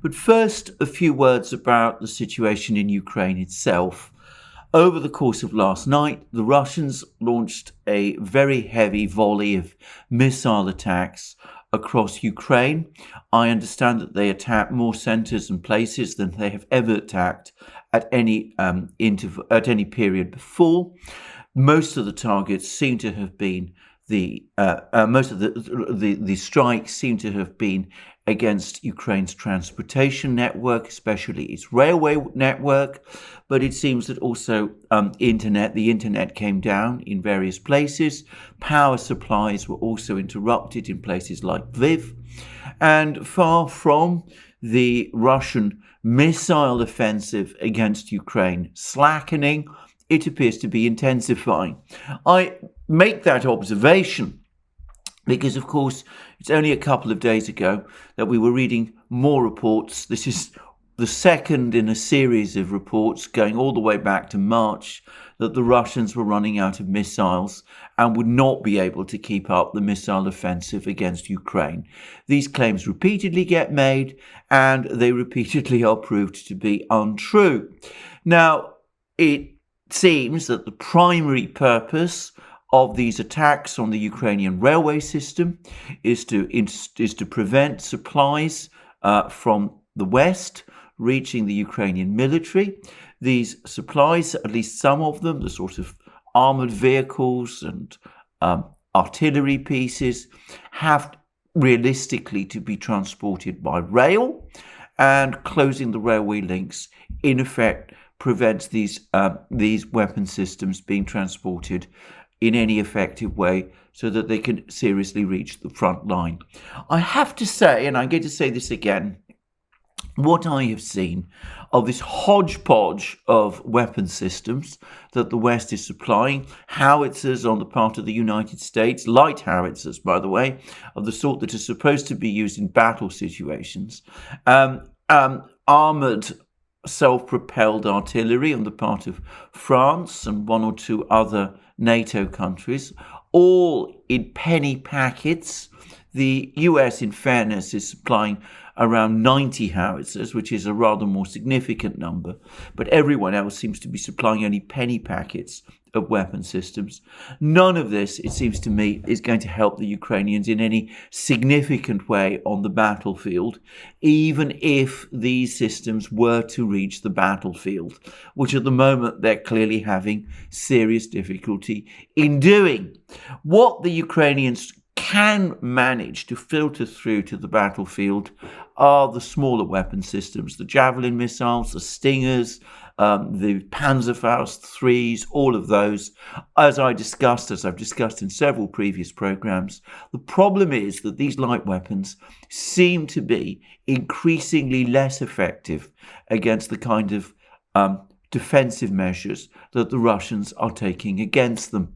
But first, a few words about the situation in Ukraine itself. Over the course of last night, the Russians launched a very heavy volley of missile attacks across Ukraine. I understand that they attacked more centres and places than they have ever attacked at any period before. Most of the targets seem to have been most of the strikes seem to have been against Ukraine's transportation network, especially its railway network. But it seems that also the internet came down in various places. Power supplies were also interrupted in places like Lviv. And far from the Russian missile offensive against Ukraine slackening, it appears to be intensifying. I make that observation because, of course, it's only a couple of days ago that we were reading more reports. This is the second in a series of reports going all the way back to March that the Russians were running out of missiles and would not be able to keep up the missile offensive against Ukraine. These claims repeatedly get made, and they repeatedly are proved to be untrue. Now, it seems that the primary purpose of these attacks on the Ukrainian railway system is to prevent supplies from the West reaching the Ukrainian military. These supplies, at least some of them, the sort of armoured vehicles and artillery pieces, have realistically to be transported by rail, and closing the railway links in effect prevents these weapon systems being transported in any effective way so that they can seriously reach the front line. I have to say, and I'm going to say this again, what I have seen of this hodgepodge of weapon systems that the West is supplying, howitzers on the part of the United States, light howitzers, by the way, of the sort that are supposed to be used in battle situations, armoured self-propelled artillery on the part of France and one or two other NATO countries, all in penny packets. The US, in fairness, is supplying around 90 howitzers, which is a rather more significant number, but everyone else seems to be supplying only penny packets of weapon systems. None of this, it seems to me, is going to help the Ukrainians in any significant way on the battlefield, even if these systems were to reach the battlefield, which at the moment they're clearly having serious difficulty in doing. What the Ukrainians can manage to filter through to the battlefield are the smaller weapon systems, the Javelin missiles, the Stingers, the Panzerfaust 3s, all of those. As I've discussed in several previous programs, the problem is that these light weapons seem to be increasingly less effective against the kind of defensive measures that the Russians are taking against them.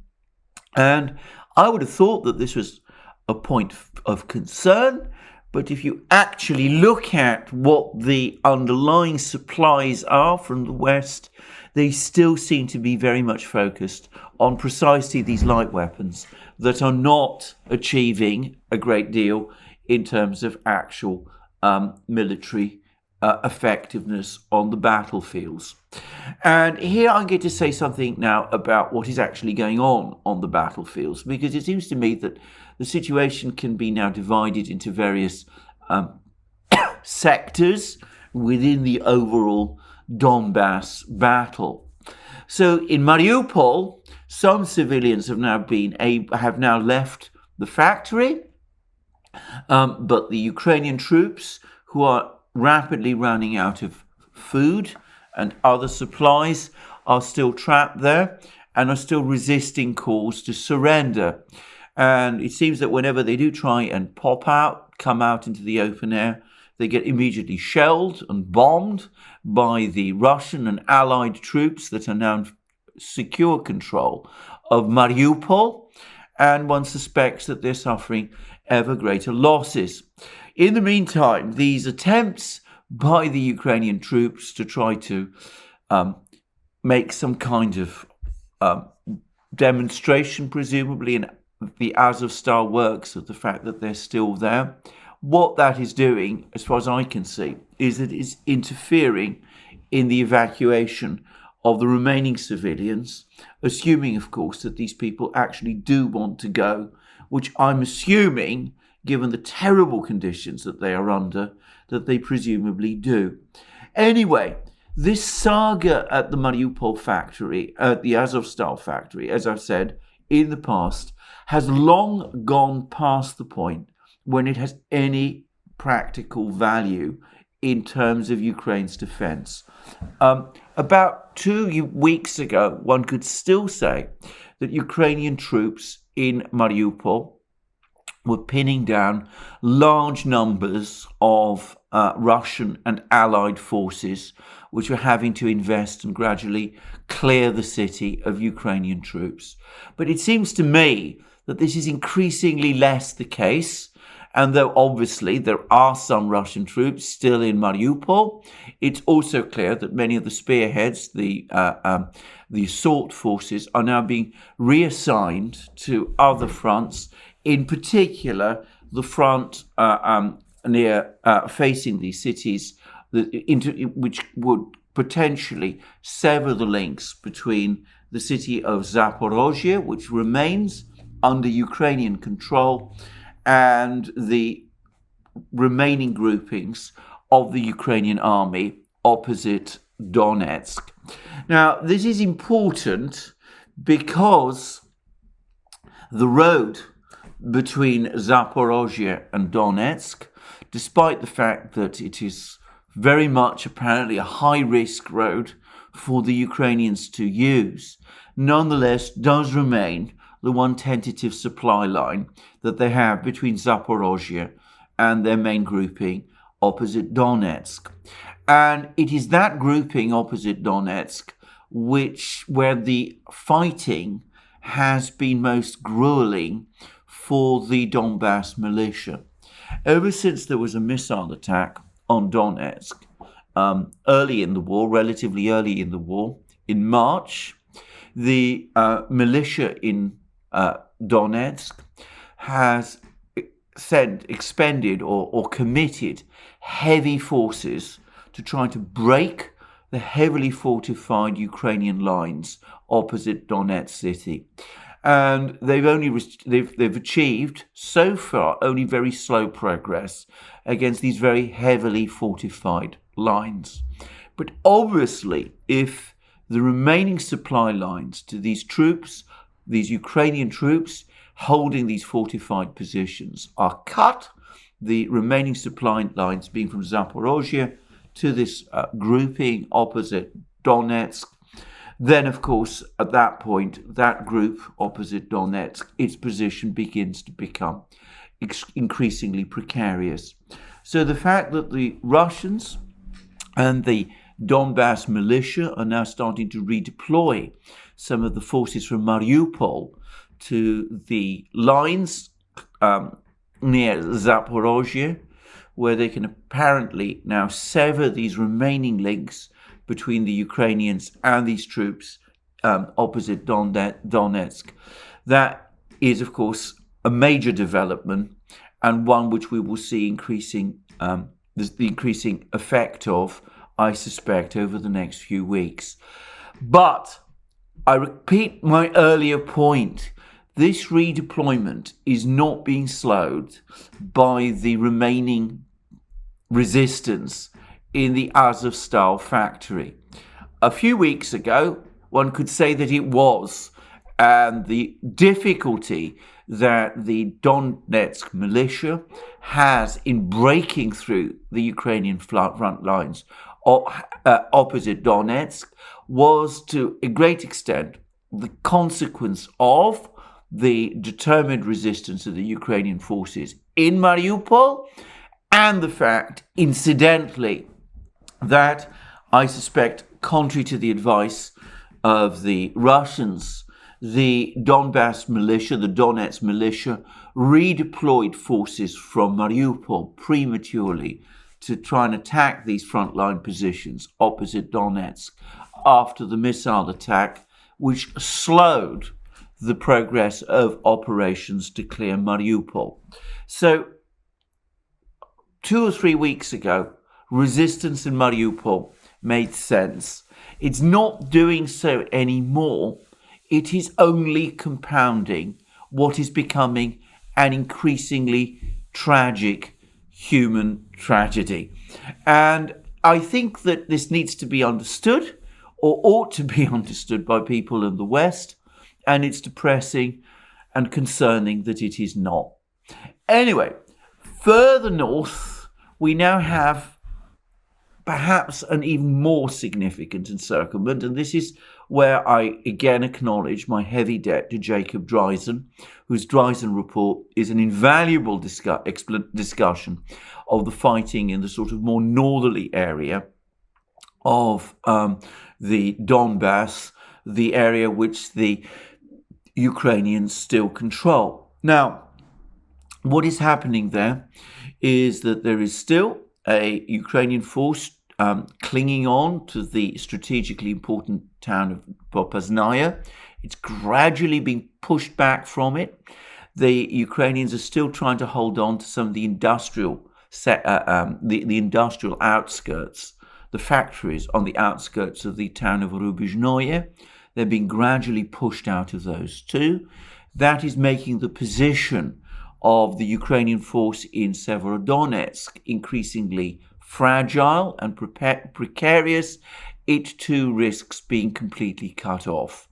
And I would have thought that this was a point of concern, but if you actually look at what the underlying supplies are from the West, they still seem to be very much focused on precisely these light weapons that are not achieving a great deal in terms of actual military effectiveness on the battlefields. And here I'm going to say something now about what is actually going on the battlefields, because it seems to me that the situation can be now divided into various sectors within the overall Donbass battle. So in Mariupol, some civilians have now left the factory, but the Ukrainian troops, who are rapidly running out of food and other supplies, are still trapped there and are still resisting calls to surrender. And it seems that whenever they do try and come out into the open air, they get immediately shelled and bombed by the Russian and allied troops that are now in secure control of Mariupol, and one suspects that they're suffering ever greater losses. In the meantime, these attempts by the Ukrainian troops to try to make some kind of demonstration, presumably in the Azov-style works, of the fact that they're still there, what that is doing, as far as I can see, is that it's interfering in the evacuation of the remaining civilians, assuming, of course, that these people actually do want to go, which I'm assuming, given the terrible conditions that they are under, that they presumably do. Anyway, this saga at the Mariupol factory, at the Azovstal factory, as I've said in the past, has long gone past the point when it has any practical value in terms of Ukraine's defense. About 2 weeks ago, one could still say that Ukrainian troops in Mariupol were pinning down large numbers of Russian and allied forces, which were having to invest and gradually clear the city of Ukrainian troops. But it seems to me that this is increasingly less the case. And though obviously there are some Russian troops still in Mariupol, it's also clear that many of the spearheads, the assault forces, are now being reassigned to other fronts, in particular the front near facing these cities, which would potentially sever the links between the city of Zaporozhye, which remains under Ukrainian control, and the remaining groupings of the Ukrainian army opposite Donetsk. Now, this is important because the road between Zaporozhye and Donetsk, despite the fact that it is very much apparently a high-risk road for the Ukrainians to use, nonetheless does remain the one tentative supply line that they have between Zaporozhye and their main grouping opposite Donetsk. And it is that grouping opposite Donetsk where the fighting has been most grueling for the Donbass militia. Ever since there was a missile attack on Donetsk relatively early in the war, in March, the militia in Donetsk has expended or committed heavy forces to try to break the heavily fortified Ukrainian lines opposite Donetsk city. And they've achieved so far only very slow progress against these very heavily fortified lines. But obviously, if the remaining supply lines to these troops, these Ukrainian troops holding these fortified positions, are cut, the remaining supply lines being from Zaporozhye to this grouping opposite Donetsk, then, of course, at that point, that group opposite Donetsk, its position begins to become increasingly precarious. So the fact that the Russians and the Donbass militia are now starting to redeploy some of the forces from Mariupol to the lines near Zaporozhye, where they can apparently now sever these remaining links between the Ukrainians and these troops opposite Donetsk. That is, of course, a major development, and one which we will see the increasing effect of, I suspect, over the next few weeks. But I repeat my earlier point. This redeployment is not being slowed by the remaining resistance in the Azovstal factory. A few weeks ago, one could say that it was, and the difficulty that the Donetsk militia has in breaking through the Ukrainian front lines opposite Donetsk was, to a great extent, the consequence of the determined resistance of the Ukrainian forces in Mariupol, and the fact, incidentally, that I suspect, contrary to the advice of the Russians, the Donbass militia, the Donetsk militia, redeployed forces from Mariupol prematurely to try and attack these frontline positions opposite Donetsk after the missile attack, which slowed the progress of operations to clear Mariupol. So 2 or 3 weeks ago, resistance in Mariupol made sense. It's not doing so anymore. It is only compounding what is becoming an increasingly tragic human tragedy. And I think that this needs to be understood, or ought to be understood, by people in the West, and it's depressing and concerning that it is not. Anyway, further north, we now have perhaps an even more significant encirclement, and this is where I again acknowledge my heavy debt to Jacob Dreisen, whose Dreisen report is an invaluable discussion of the fighting in the sort of more northerly area of the Donbass, the area which the Ukrainians still control. Now, what is happening there is that there is still a Ukrainian force clinging on to the strategically important town of Popasnaya. It's gradually being pushed back from it. The Ukrainians are still trying to hold on to some of the industrial outskirts, the factories on the outskirts of the town of Rubizhnoye. They're being gradually pushed out of those too. That is making the position of the Ukrainian force in Severodonetsk increasingly fragile and precarious. It too risks being completely cut off.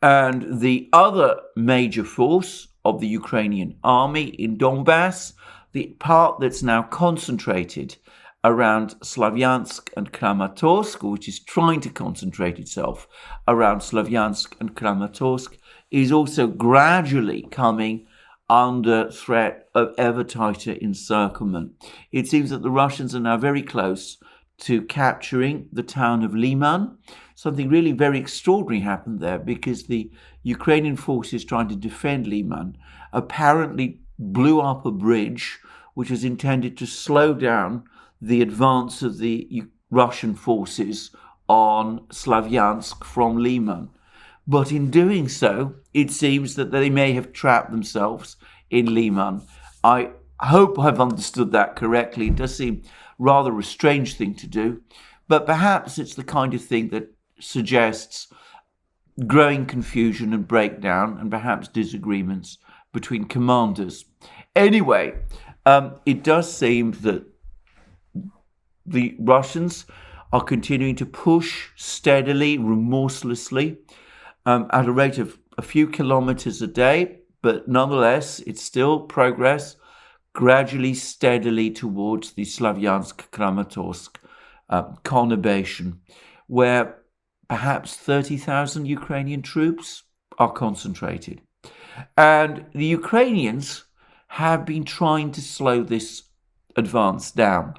And the other major force of the Ukrainian army in Donbass, the part that's now concentrated around Slavyansk and Kramatorsk, which is trying to concentrate itself around Slavyansk and Kramatorsk, is also gradually coming under threat of ever tighter encirclement. It seems that the Russians are now very close to capturing the town of Liman. Something really very extraordinary happened there, because the Ukrainian forces trying to defend Liman apparently blew up a bridge which was intended to slow down the advance of the Russian forces on Slavyansk from Liman. But in doing so, it seems that they may have trapped themselves in Liman. I hope I've understood that correctly. It does seem rather a strange thing to do, but perhaps it's the kind of thing that suggests growing confusion and breakdown, and perhaps disagreements between commanders. Anyway, it does seem that the Russians are continuing to push steadily, remorselessly, at a rate of a few kilometers a day, but nonetheless, it's still progress, gradually, steadily towards the Slavyansk-Kramatorsk conurbation, where perhaps 30,000 Ukrainian troops are concentrated. And the Ukrainians have been trying to slow this advance down.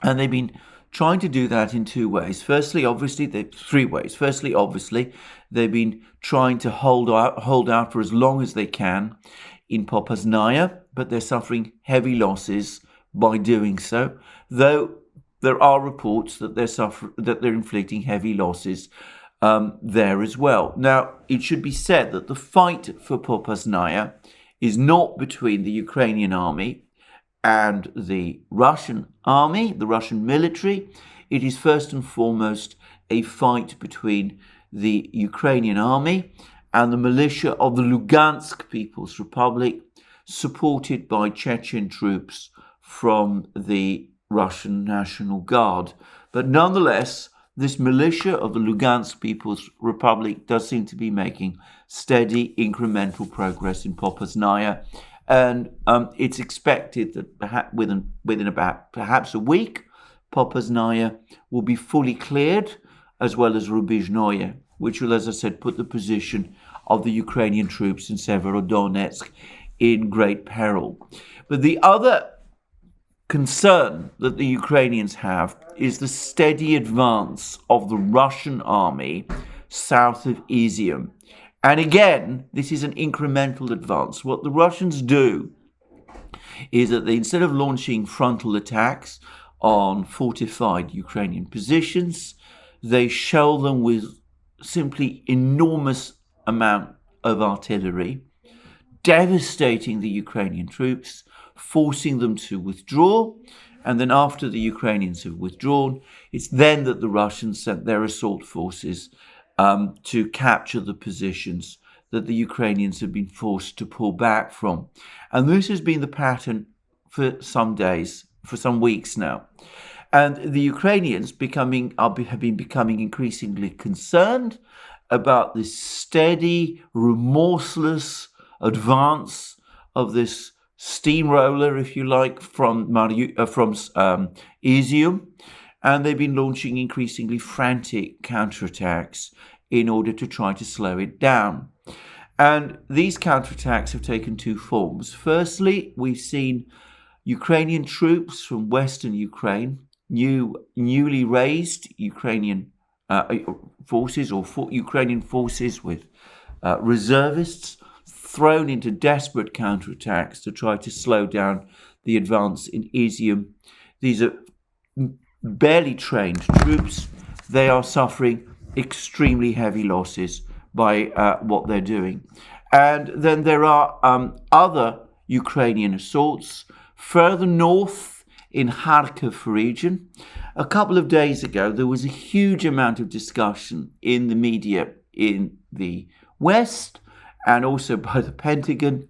And they've been trying to do that in two ways. Firstly, obviously, three ways. Firstly, obviously, they've been trying to hold out for as long as they can in Popasnaya, but they're suffering heavy losses by doing so, though there are reports that they're inflicting heavy losses there as well. Now, it should be said that the fight for Popasnaya is not between the Ukrainian army and the Russian army, the Russian military. It is first and foremost a fight between the Ukrainian army and the militia of the Lugansk People's Republic, supported by Chechen troops from the Russian National Guard. But nonetheless, this militia of the Lugansk People's Republic does seem to be making steady incremental progress in Popasnaya. And it's expected that perhaps within about perhaps a week, Popasnaya will be fully cleared, as well as Rubizhnoye, which will, as I said, put the position of the Ukrainian troops in Severodonetsk in great peril. But the other concern that the Ukrainians have is the steady advance of the Russian army south of Izium. And again, this is an incremental advance. What the Russians do is that they, instead of launching frontal attacks on fortified Ukrainian positions, they shell them with simply enormous amount of artillery, devastating the Ukrainian troops, forcing them to withdraw. And then after the Ukrainians have withdrawn, it's then that the Russians sent their assault forces to capture the positions that the Ukrainians have been forced to pull back from. And this has been the pattern for some days, for some weeks now. And the Ukrainians have been becoming increasingly concerned about this steady, remorseless advance of this steamroller, if you like, from Izium. And they've been launching increasingly frantic counterattacks in order to try to slow it down. And these counterattacks have taken two forms. Firstly, we've seen Ukrainian troops from Western Ukraine, newly raised Ukrainian forces or Ukrainian forces with reservists thrown into desperate counterattacks to try to slow down the advance in Izium. These are barely trained troops. They are suffering extremely heavy losses by what they're doing. And then there are other Ukrainian assaults further north in Kharkiv region. A couple of days ago, there was a huge amount of discussion in the media in the West and also by the Pentagon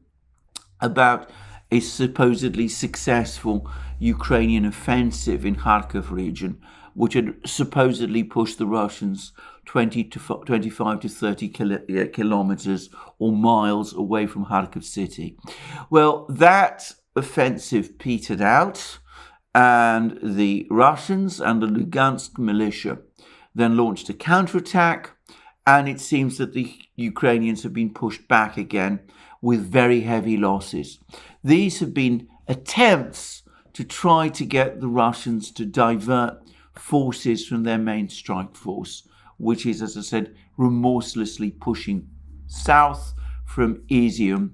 about a supposedly successful Ukrainian offensive in Kharkiv region, which had supposedly pushed the Russians 25 to 30 kilometers or miles away from Kharkiv city. Well, that offensive petered out, and the Russians and the Lugansk militia then launched a counterattack, and it seems that the Ukrainians have been pushed back again with very heavy losses. These have been attempts to try to get the Russians to divert forces from their main strike force, which is, as I said, remorselessly pushing south from Izium,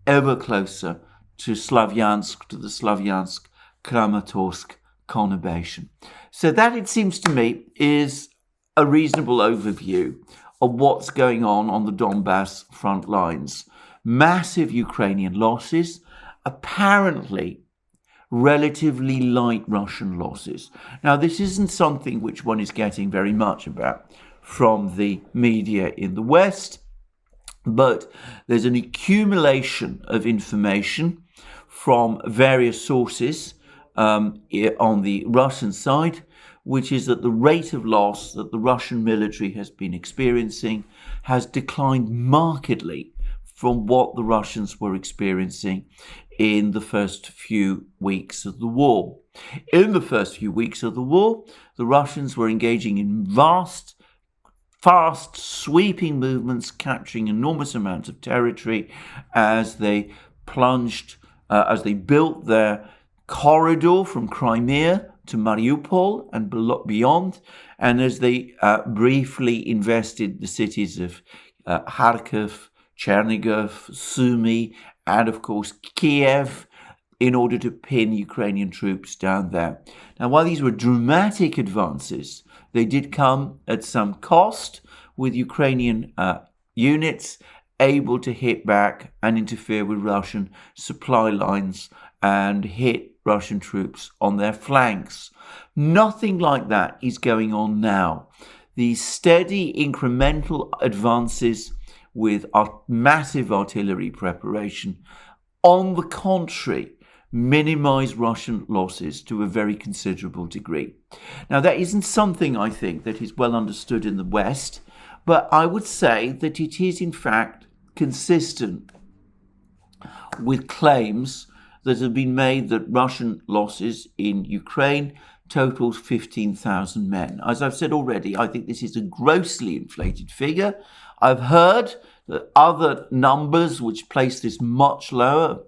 ever closer to Slavyansk, to the Slavyansk-Kramatorsk conurbation. So that, it seems to me, is a reasonable overview of what's going on the Donbass front lines. Massive Ukrainian losses, apparently relatively light Russian losses. Now, this isn't something which one is getting very much about from the media in the West, but there's an accumulation of information from various sources on the Russian side, which is that the rate of loss that the Russian military has been experiencing has declined markedly from what the Russians were experiencing in the first few weeks of the war. In the first few weeks of the war, the Russians were engaging in fast, sweeping movements, capturing enormous amounts of territory as they as they built their corridor from Crimea to Mariupol and beyond, and as they briefly invested the cities of Kharkiv, Chernigov, Sumy, and of course Kiev, in order to pin Ukrainian troops down there. Now, while these were dramatic advances, they did come at some cost, with Ukrainian units able to hit back and interfere with Russian supply lines and hit Russian troops on their flanks. Nothing like that is going on now. These steady incremental advances with massive artillery preparation, on the contrary, minimize Russian losses to a very considerable degree. Now, that isn't something, I think, that is well understood in the West, but I would say that it is, in fact, consistent with claims that have been made that Russian losses in Ukraine totals 15,000 men. As I've said already, I think this is a grossly inflated figure. I've heard that other numbers which place this much lower,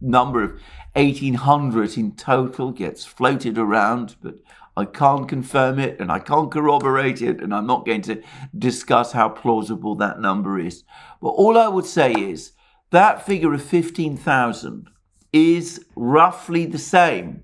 number of 1,800 in total, gets floated around, but I can't confirm it and I can't corroborate it, and I'm not going to discuss how plausible that number is. But all I would say is that figure of 15,000 is roughly the same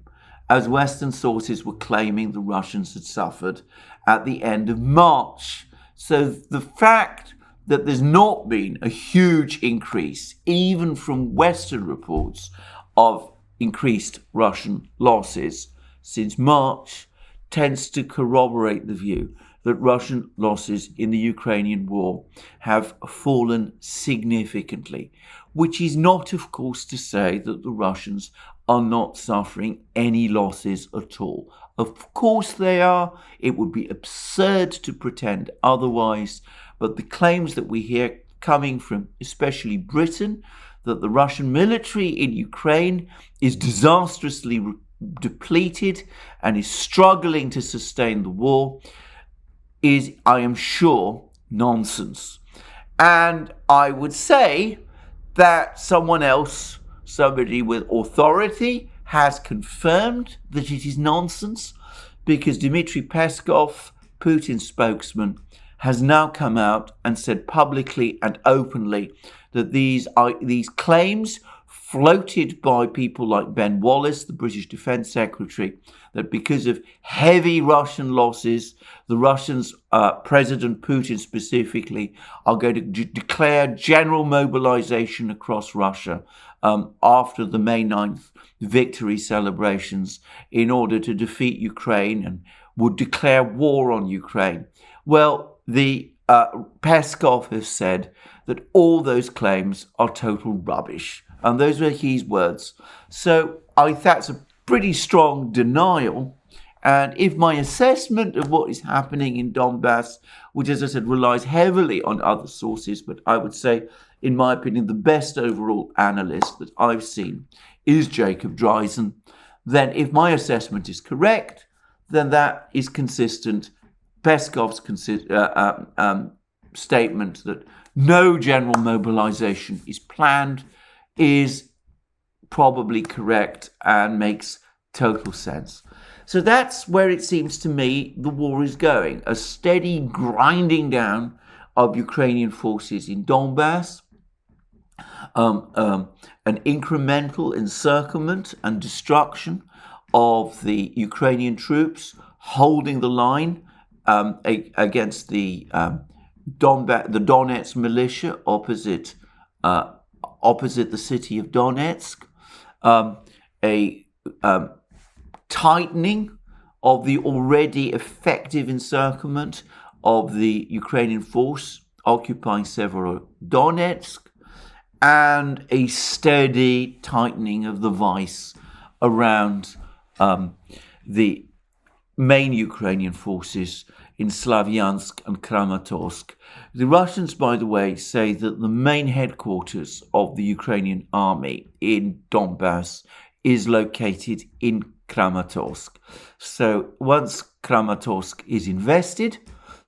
as Western sources were claiming the Russians had suffered at the end of March. So the fact that there's not been a huge increase, even from Western reports, of increased Russian losses since March tends to corroborate the view that Russian losses in the Ukrainian war have fallen significantly, which is not, of course, to say that the Russians are not suffering any losses at all. Of course they are. It would be absurd to pretend otherwise, but the claims that we hear coming from especially Britain that the Russian military in Ukraine is disastrously depleted and is struggling to sustain the war is, I am sure, nonsense. And I would say that someone else, somebody with authority, has confirmed that it is nonsense, because Dmitry Peskov, Putin's spokesman, has now come out and said publicly and openly that these claims floated by people like Ben Wallace, the British Defence Secretary, that because of heavy Russian losses, the Russians, President Putin specifically, are going to declare general mobilization across Russia after the May 9th victory celebrations in order to defeat Ukraine, and would declare war on Ukraine. Well, the Peskov has said that all those claims are total rubbish. And those were his words. So I think that's a pretty strong denial. And if my assessment of what is happening in Donbass, which, as I said, relies heavily on other sources, but I would say, in my opinion, the best overall analyst that I've seen is Jacob Dreisen, then if my assessment is correct, then that is consistent. Peskov's statement that no general mobilization is planned is probably correct and makes total sense. So that's where it seems to me the war is going, a steady grinding down of Ukrainian forces in Donbass, an incremental encirclement and destruction of the Ukrainian troops holding the line against the Donetsk militia opposite the city of Donetsk, a tightening of the already effective encirclement of the Ukrainian force occupying Severodonetsk, and a steady tightening of the vice around the main Ukrainian forces in Slavyansk and Kramatorsk. The Russians, by the way, say that the main headquarters of the Ukrainian army in Donbass is located in Kramatorsk. So once Kramatorsk is invested,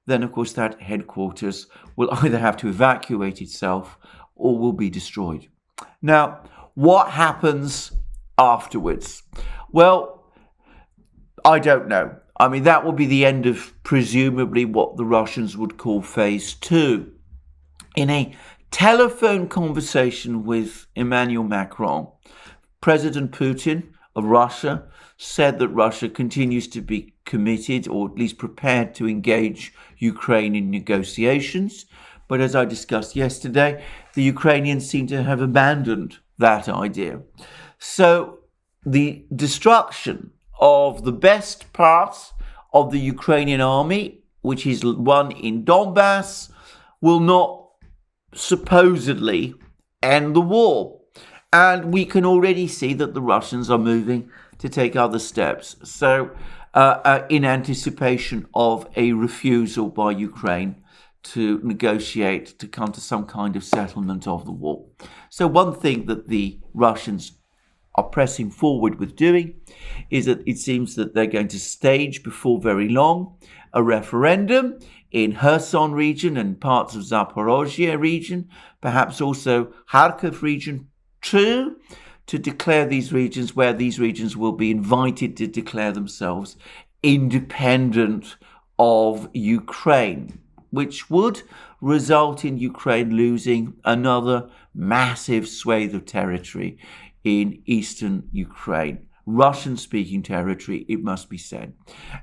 then of course that headquarters will either have to evacuate itself or will be destroyed. Now, what happens afterwards? Well, I don't know. I mean, that will be the end of presumably what the Russians would call phase 2. In a telephone conversation with Emmanuel Macron, President Putin of Russia said that Russia continues to be committed, or at least prepared, to engage Ukraine in negotiations. But as I discussed yesterday, the Ukrainians seem to have abandoned that idea. So the destruction of the best parts of the Ukrainian army, which is one in Donbass, will not supposedly end the war. And we can already see that the Russians are moving to take other steps. So in anticipation of a refusal by Ukraine to negotiate, to come to some kind of settlement of the war. So one thing that the Russians are pressing forward with doing is that it seems that they're going to stage before very long a referendum in Kherson region and parts of Zaporozhye region, perhaps also Kharkiv region too, to declare these regions, where these regions will be invited to declare themselves independent of Ukraine, which would result in Ukraine losing another massive swathe of territory in eastern Ukraine, Russian-speaking territory, it must be said.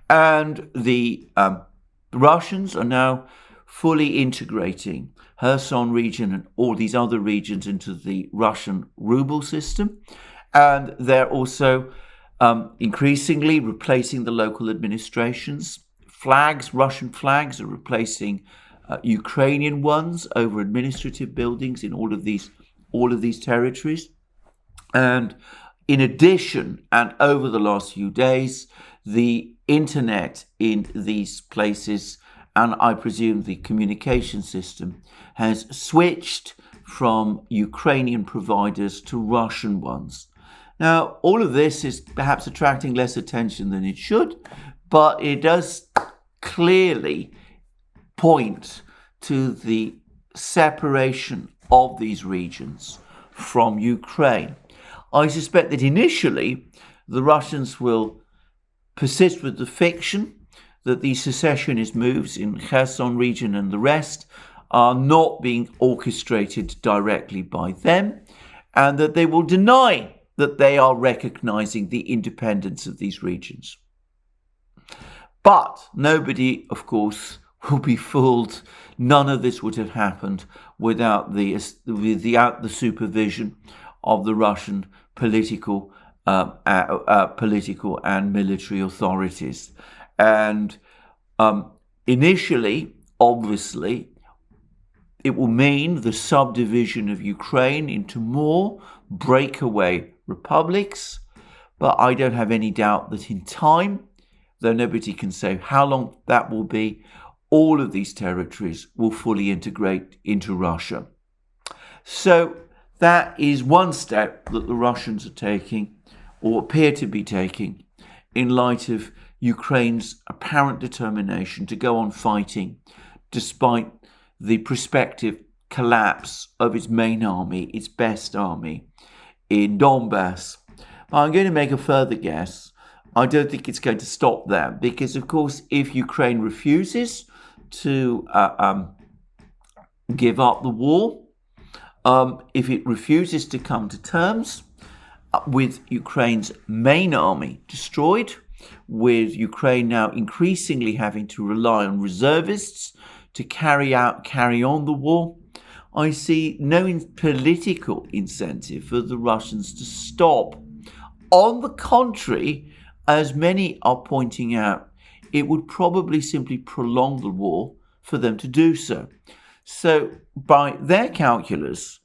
And the Russians are now fully integrating Kherson region and all these other regions into the Russian ruble system. And they're also increasingly replacing the local administrations. Russian flags are replacing Ukrainian ones over administrative buildings in all of these territories. And in addition, and over the last few days, the internet in these places, and I presume the communication system, has switched from Ukrainian providers to Russian ones. Now, all of this is perhaps attracting less attention than it should, but it does clearly point to the separation of these regions from Ukraine. I suspect that initially the Russians will persist with the fiction that the secessionist moves in Kherson region and the rest are not being orchestrated directly by them, and that they will deny that they are recognizing the independence of these regions. But nobody, of course, will be fooled. None of this would have happened without the supervision of the Russian political and military authorities. And initially, obviously, it will mean the subdivision of Ukraine into more breakaway republics. But I don't have any doubt that in time, though nobody can say how long that will be, all of these territories will fully integrate into Russia. So that is one step that the Russians are taking, or appear to be taking, in light of Ukraine's apparent determination to go on fighting despite the prospective collapse of its main army, its best army, in Donbass. I'm going to make a further guess. I don't think it's going to stop there, because, of course, if Ukraine refuses to give up the war, if it refuses to come to terms with Ukraine's main army destroyed, with Ukraine now increasingly having to rely on reservists to carry on the war, I see no political incentive for the Russians to stop. On the contrary, as many are pointing out, it would probably simply prolong the war for them to do so. So by their calculus,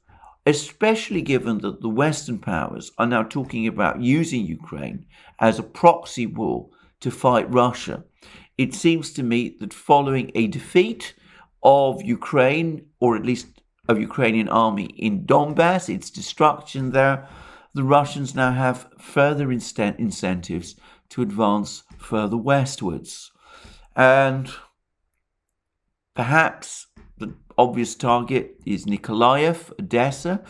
especially given that the Western powers are now talking about using Ukraine as a proxy war to fight Russia, it seems to me that following a defeat of Ukraine, or at least of Ukrainian army in Donbass, its destruction there, the Russians now have further incentives to advance further westwards. And perhaps the obvious target is Nikolaev, Odessa.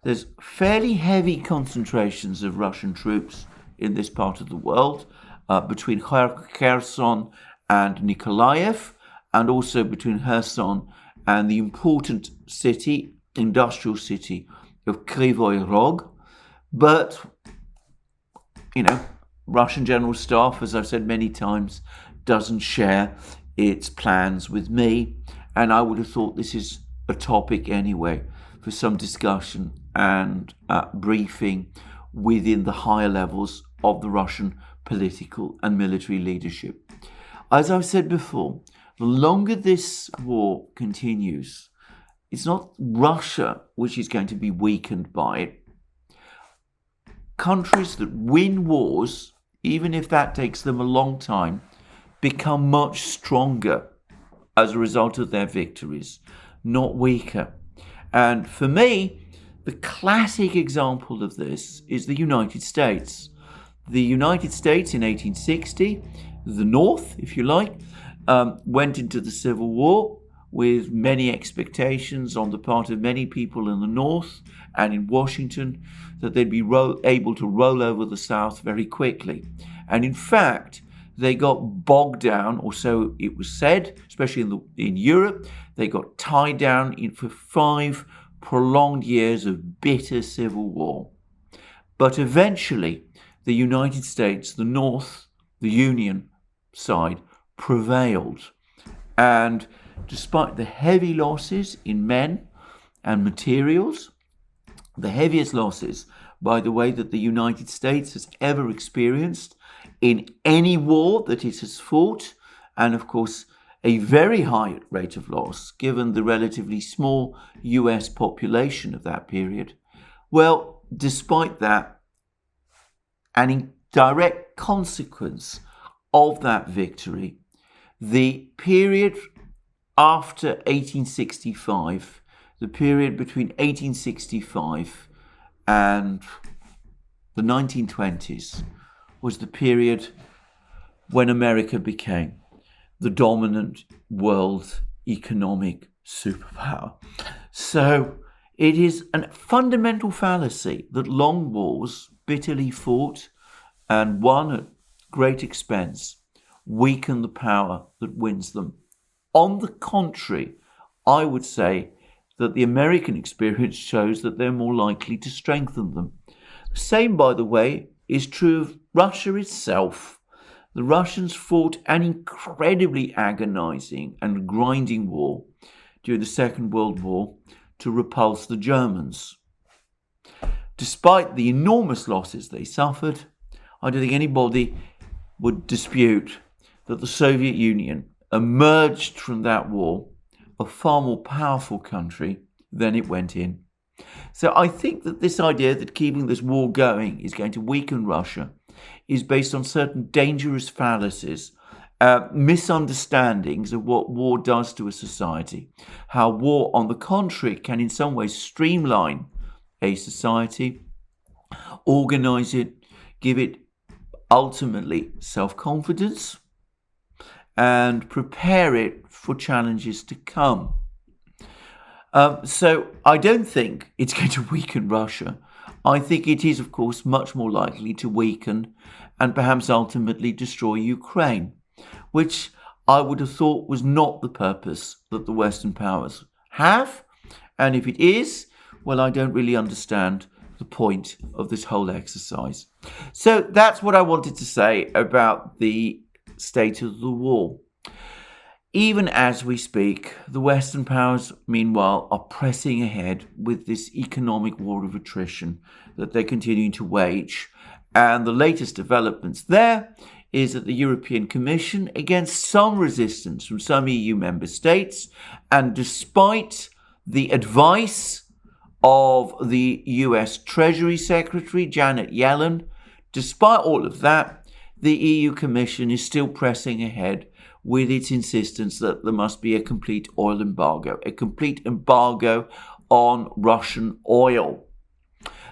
There's fairly heavy concentrations of Russian troops in this part of the world, between Kherson and Nikolaev, and also between Kherson and the important industrial city of Kryvyi Rog. But, Russian General Staff, as I've said many times, doesn't share its plans with me. And I would have thought this is a topic anyway for some discussion and briefing within the higher levels of the Russian political and military leadership. As I've said before, the longer this war continues, it's not Russia which is going to be weakened by it. Countries that win wars, even if that takes them a long time, become much stronger as a result of their victories, not weaker. And for me, the classic example of this is the United States. The United States in 1860, the North, if you like, went into the Civil War with many expectations on the part of many people in the North and in Washington that they'd be able to roll over the South very quickly. And in fact, they got bogged down, or so it was said, especially in Europe. They got tied down for 5 prolonged years of bitter civil war. But eventually, the United States, the North, the Union side, prevailed. And despite the heavy losses in men and materials, the heaviest losses by the way, that the United States has ever experienced in any war that it has fought, and of course a very high rate of loss given the relatively small US population of that period. Well, despite that, and in direct consequence of that victory, the period after 1865, the period between 1865 and the 1920s, was the period when America became the dominant world economic superpower. So it is a fundamental fallacy that long wars, bitterly fought and won at great expense, weaken the power that wins them. On the contrary, I would say that the American experience shows that they're more likely to strengthen them. The same, by the way, is true of Russia itself. The Russians fought an incredibly agonizing and grinding war during the Second World War to repulse the Germans. Despite the enormous losses they suffered, I don't think anybody would dispute that the Soviet Union emerged from that war a far more powerful country than it went in. So I think that this idea that keeping this war going is going to weaken Russia is based on certain dangerous fallacies, misunderstandings of what war does to a society, how war, on the contrary, can in some ways streamline a society, organize it, give it ultimately self-confidence, and prepare it for challenges to come. So I don't think it's going to weaken Russia. I think it is, of course, much more likely to weaken and perhaps ultimately destroy Ukraine, which I would have thought was not the purpose that the Western powers have. And if it is, well, I don't really understand the point of this whole exercise. So that's what I wanted to say about the state of the war. Even as we speak, the Western powers, meanwhile, are pressing ahead with this economic war of attrition that they're continuing to wage. And the latest developments there is that the European Commission, against some resistance from some EU member states, and despite the advice of the US Treasury Secretary, Janet Yellen, despite all of that, the EU Commission is still pressing ahead with its insistence that there must be a complete oil embargo, a complete embargo on Russian oil.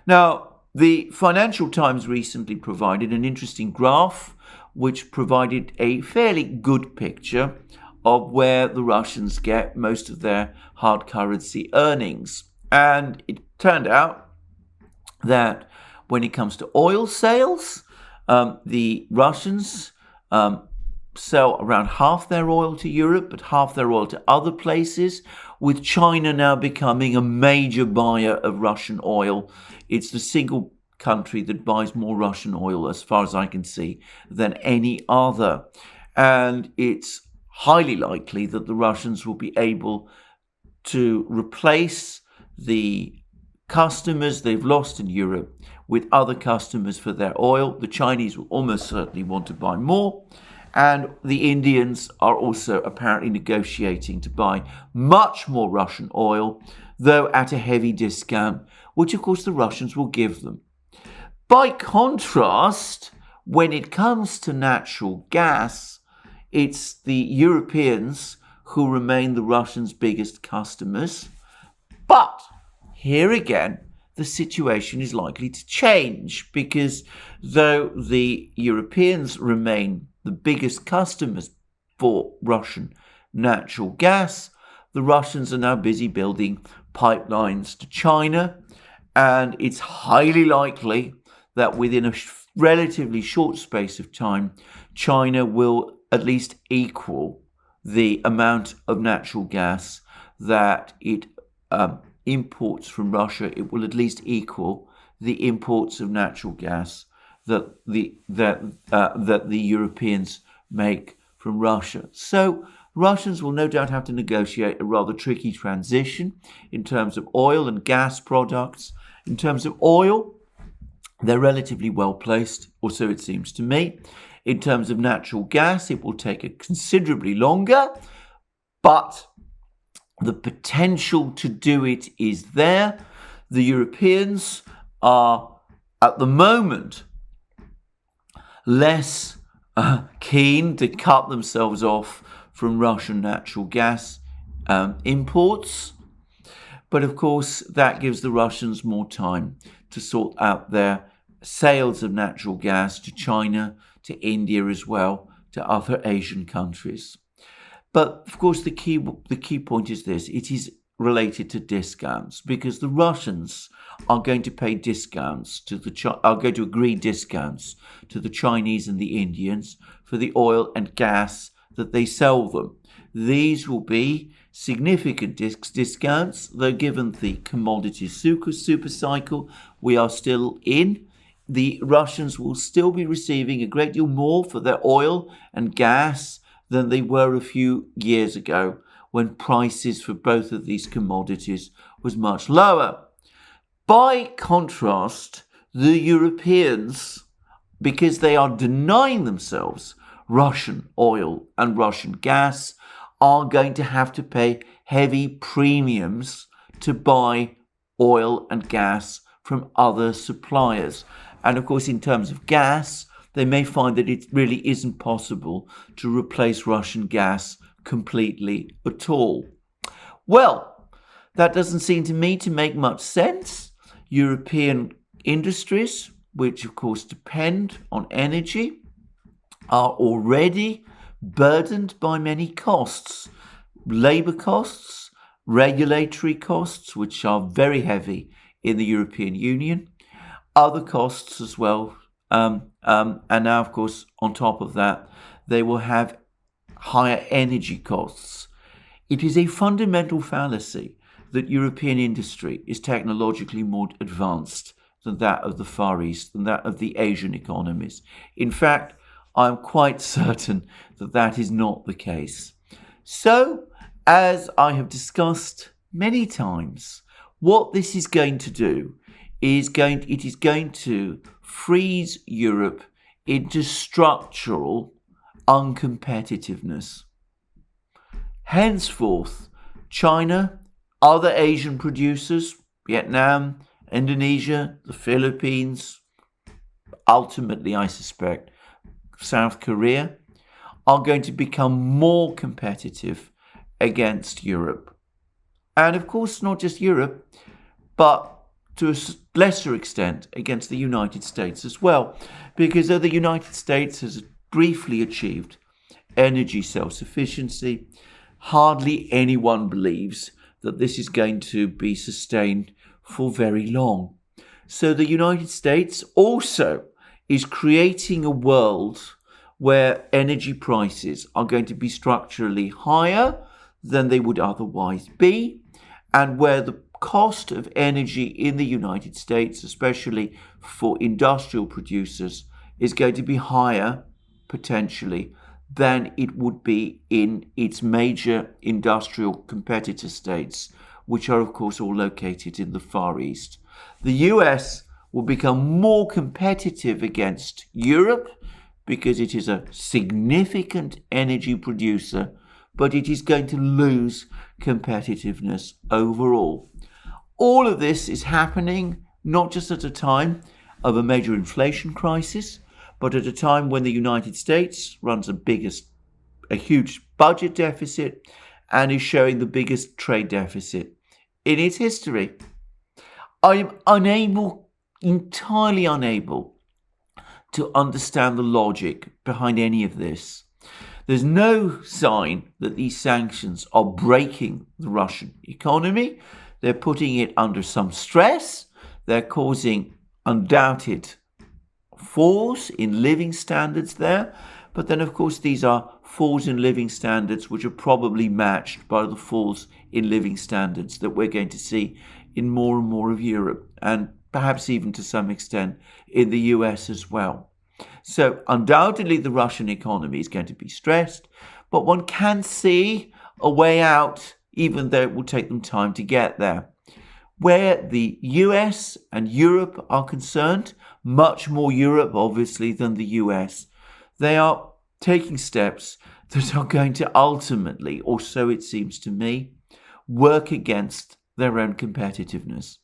Now, the Financial Times recently provided an interesting graph which provided a fairly good picture of where the Russians get most of their hard currency earnings. And it turned out that when it comes to oil sales, the Russians sell around half their oil to Europe, but half their oil to other places, with China now becoming a major buyer of Russian oil. It's the single country that buys more Russian oil, as far as I can see, than any other. And it's highly likely that the Russians will be able to replace the customers they've lost in Europe with other customers for their oil. The Chinese will almost certainly want to buy more. And the Indians are also apparently negotiating to buy much more Russian oil, though at a heavy discount, which of course the Russians will give them. By contrast, when it comes to natural gas, it's the Europeans who remain the Russians' biggest customers. But here again, the situation is likely to change, because though the Europeans remain the biggest customers for Russian natural gas, the Russians are now busy building pipelines to China, and it's highly likely that within a relatively short space of time, China will at least equal the amount of natural gas that it imports from Russia. It will at least equal the imports of natural gas that the Europeans make from Russia. So Russians will no doubt have to negotiate a rather tricky transition in terms of oil and gas products. In terms of oil, They're relatively well placed, or so it seems to me. In terms of natural gas, it will take considerably longer, but the potential to do it is there. The Europeans are, at the moment, less keen to cut themselves off from Russian natural gas imports. But of course, that gives the Russians more time to sort out their sales of natural gas to China, to India as well, to other Asian countries. But of course, the key point is this: it is related to discounts, because the Russians are going to pay discounts are going to agree discounts to the Chinese and the Indians for the oil and gas that they sell them. These will be significant discounts, though given the commodity super cycle we are still in, the Russians will still be receiving a great deal more for their oil and gas than they were a few years ago, when prices for both of these commodities was much lower. By contrast, the Europeans, because they are denying themselves Russian oil and Russian gas, are going to have to pay heavy premiums to buy oil and gas from other suppliers. And of course, in terms of gas, they may find that it really isn't possible to replace Russian gas completely at all. Well, that doesn't seem to me to make much sense. European industries, which of course depend on energy, are already burdened by many costs. Labour costs, regulatory costs, which are very heavy in the European Union, other costs as well. And now, of course, on top of that, they will have higher energy costs. It is a fundamental fallacy that European industry is technologically more advanced than that of the Far East, than that of the Asian economies. In fact, I'm quite certain that that is not the case. So, as I have discussed many times, what this is going to do is it is going to freeze Europe into structural uncompetitiveness. Henceforth, China, other Asian producers, Vietnam, Indonesia, the Philippines, ultimately, I suspect, South Korea, are going to become more competitive against Europe. And of course, not just Europe, but to a lesser extent against the United States as well. Because though the United States has briefly achieved energy self-sufficiency, hardly anyone believes that this is going to be sustained for very long. So the United States also is creating a world where energy prices are going to be structurally higher than they would otherwise be, and where the cost of energy in the United States, especially for industrial producers, is going to be higher, potentially, than it would be in its major industrial competitor states, which are, of course, all located in the Far East. The US will become more competitive against Europe because it is a significant energy producer, but it is going to lose competitiveness overall. All of this is happening not just at a time of a major inflation crisis, but at a time when the United States runs a huge budget deficit and is showing the biggest trade deficit in its history. I am entirely unable to understand the logic behind any of this. There's no sign that these sanctions are breaking the Russian economy. They're putting it under some stress. They're causing undoubted falls in living standards there. But then, of course, these are falls in living standards which are probably matched by the falls in living standards that we're going to see in more and more of Europe, and perhaps even to some extent in the US as well. So undoubtedly the Russian economy is going to be stressed, but one can see a way out, even though it will take them time to get there. Where the US and Europe are concerned, much more Europe, obviously, than the US. They are taking steps that are going to ultimately, or so it seems to me, work against their own competitiveness.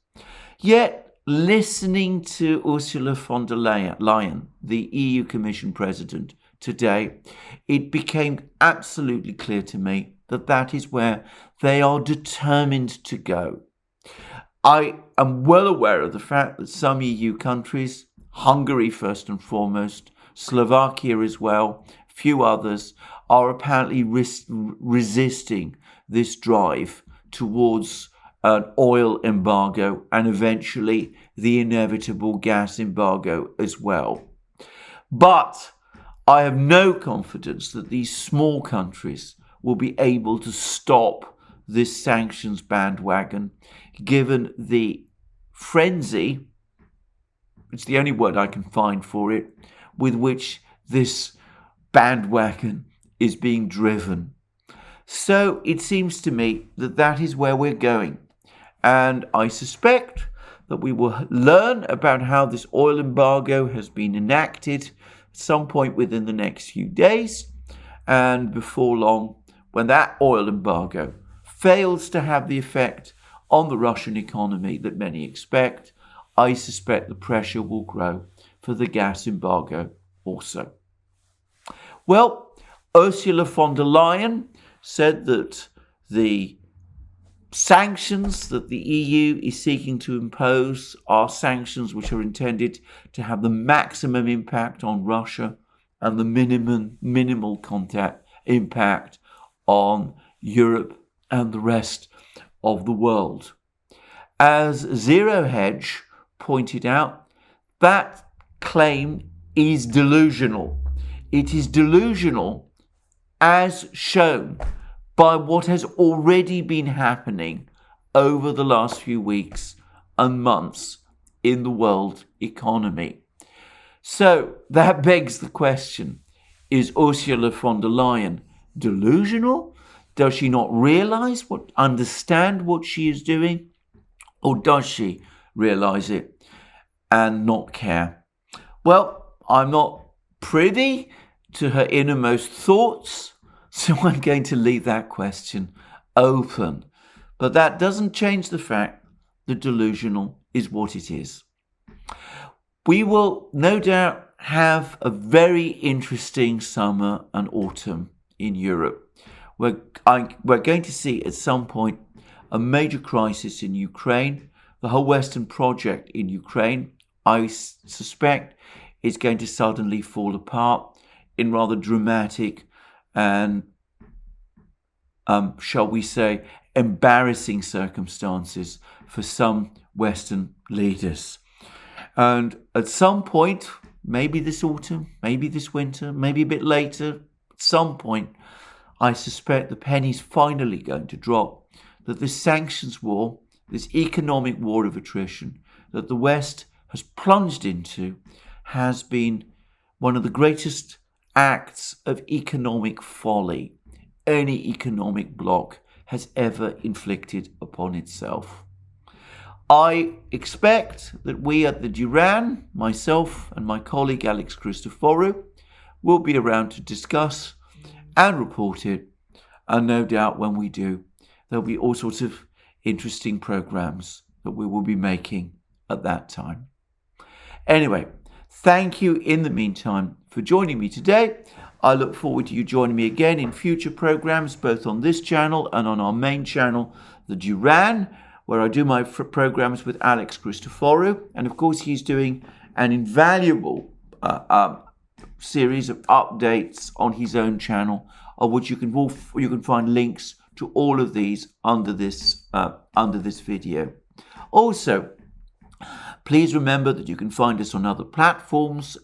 Yet, listening to Ursula von der Leyen, the EU Commission President, today, it became absolutely clear to me that that is where they are determined to go. I am well aware of the fact that some EU countries, Hungary first and foremost, Slovakia as well, a few others, are apparently resisting this drive towards an oil embargo and eventually the inevitable gas embargo as well. But I have no confidence that these small countries will be able to stop this sanctions bandwagon, given the frenzy, it's the only word I can find for it, with which this bandwagon is being driven. So it seems to me that that is where we're going. And I suspect that we will learn about how this oil embargo has been enacted at some point within the next few days. And before long, when that oil embargo fails to have the effect on the Russian economy that many expect, I suspect the pressure will grow for the gas embargo also. Well, Ursula von der Leyen said that the sanctions that the EU is seeking to impose are sanctions which are intended to have the maximum impact on Russia and the minimal impact on Europe and the rest of the world. As Zero Hedge pointed out, that claim is delusional. It is delusional as shown by what has already been happening over the last few weeks and months in the world economy. So that begs the question, is Ursula von der Leyen delusional? Does she not understand what she is doing? Or does she realize it and not care? Well, I'm not privy to her innermost thoughts, so I'm going to leave that question open. But that doesn't change the fact that delusional is what it is. We will no doubt have a very interesting summer and autumn in Europe. We're going to see at some point a major crisis in Ukraine. The whole Western project in Ukraine, I suspect, is going to suddenly fall apart in rather dramatic and, shall we say, embarrassing circumstances for some Western leaders. And at some point, maybe this autumn, maybe this winter, maybe a bit later, at some point, I suspect the penny's finally going to drop that this sanctions war, this economic war of attrition that the West has plunged into, has been one of the greatest acts of economic folly any economic bloc has ever inflicted upon itself. I expect that we at the Duran, myself and my colleague Alex Christoforou, will be around to discuss and report it, and no doubt when we do, there'll be all sorts of interesting programs that we will be making at that time. Anyway, thank you in the meantime for joining me today. I look forward to you joining me again in future programs, both on this channel and on our main channel, the Duran, where I do my programs with Alex Christoforou. And of course, he's doing an invaluable series of updates on his own channel, of which you can find links to all of these under this video. Also, please remember that you can find us on other platforms,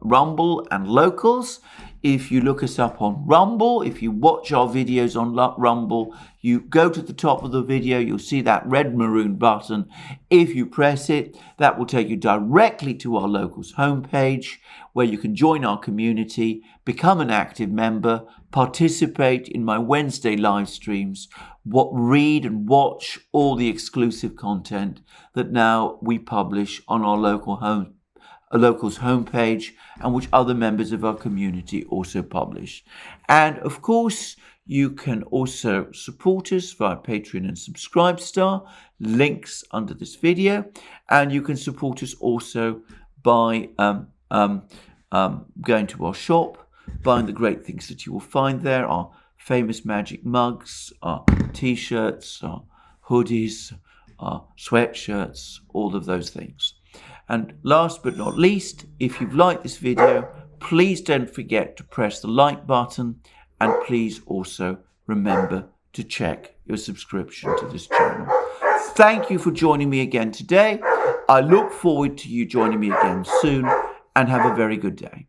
Rumble and Locals. If you look us up on Rumble, if you watch our videos on Rumble, you go to the top of the video, you'll see that red maroon button. If you press it, that will take you directly to our Locals homepage, where you can join our community, become an active member, participate in my Wednesday live streams, read and watch all the exclusive content that now we publish on our local a local's homepage, and which other members of our community also publish. And of course, you can also support us via Patreon and Subscribestar, links under this video, and you can support us also by going to our shop, buying the great things that you will find there, our famous magic mugs, our t-shirts, our hoodies, our sweatshirts, all of those things. And last but not least, if you've liked this video, please don't forget to press the like button, and please also remember to check your subscription to this channel. Thank you for joining me again today. I look forward to you joining me again soon, and have a very good day.